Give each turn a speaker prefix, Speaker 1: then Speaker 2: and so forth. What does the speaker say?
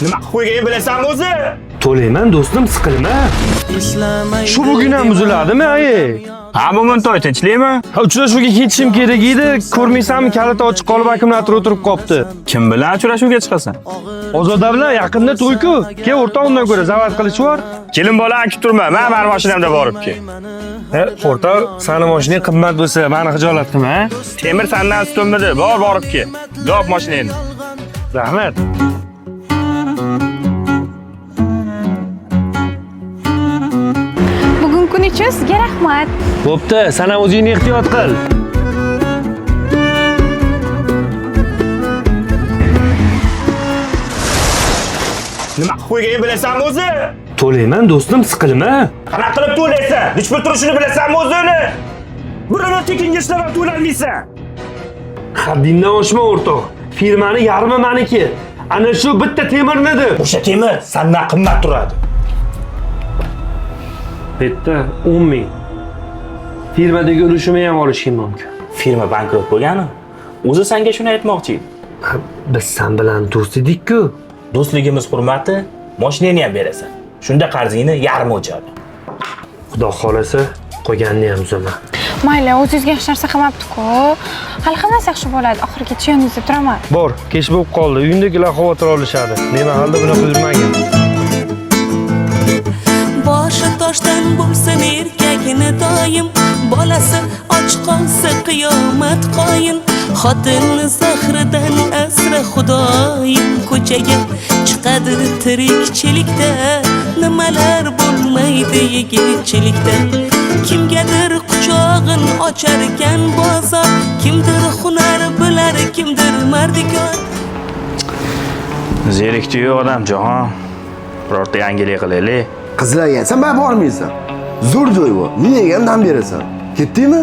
Speaker 1: Nima qilib qo'yganingni bilasanmi o'zi?
Speaker 2: To'layman do'stim, siqilma. Shu bugun ham buziladimi, ay?
Speaker 1: Ha, bugun to'y tinchlikmi?
Speaker 2: Uchrashuvga ketishim kerak edi. Ko'rmaysanmi, kalit ochiq qolib akkumulyator o'tirib qolibdi.
Speaker 1: Kim bilan uchrashuvga chiqasan?
Speaker 2: Ozoda bilan yaqinda to'y-ku. Kel o'rtoq, undan ko'ra zavat qilish bor.
Speaker 1: Kelin bola kutib turma. Men mashinamda borib kel.
Speaker 2: O'rtoq, sani mashinang qimmat bo'lsa, meni xijolat qilma, ha?
Speaker 1: Temir sandan ustunmidi? Borib kel. Yop mashinangni.
Speaker 2: Rahmat.
Speaker 3: Bugun kun uchun sizga rahmat.
Speaker 2: Bo'pti, sen ham o'zingni ehtiyot qil.
Speaker 1: Nima qilib qo'yganingni bilasanmi o'zi?
Speaker 2: To'layman do'stim, siqilma.
Speaker 1: Qanaqa qilib to'laysan? Nech pul turishini bilasanmi o'zini? Birovni tekinga ishlab to'layolmaysan.
Speaker 2: Haddingdan oshma o'rtoq. Firmani yarmi meniki. Ana shu bitta temirnidi.
Speaker 1: O'sha temir sandan qimmat turadi.
Speaker 2: Bitta 10 ming. Firmadagi ulushimni ham olishim mumkin.
Speaker 1: Firma bankrot bo'lgani? O'zi senga shuni aytmoqchi edi.
Speaker 2: Biz sen bilan do'st edik-ku.
Speaker 1: Do'stligimiz hurmati, mashinangni ham berasan. Shunda qarzingni yarmi o'chadi.
Speaker 2: Xudo xolasa, qo'yganini ham uzaman.
Speaker 3: Mayli, o'zingizga hech narsa qilmabdi-ku. Hali hammasi yaxshi bo'ladi. Oxirigacha yoningizda turaman.
Speaker 2: Bor, kech bo'lib qoldi. Uyindagilar xavotir olishadi. Nima halda bunaqa yurmagin.
Speaker 4: Boshi toshdan bo'lsin erkagini doim, bolasi och qolsa qiyomat qoyin. Xotinni zahridan asra xudoyim, ko'chaga chiqadi tirikchilikda, nimalar bo'lmaydi yigitchilikda. Kimgadir quchog'in ocharkan bozor, kimdir hunar bilar, kimdir mardikor.
Speaker 1: Zerikdi-yu odam jahon. Birorta yangilik qilaylik.
Speaker 5: Qizlarga sen bormaysan. Zo'r joy bor. Menga ham dam berasan. Ketdingmi?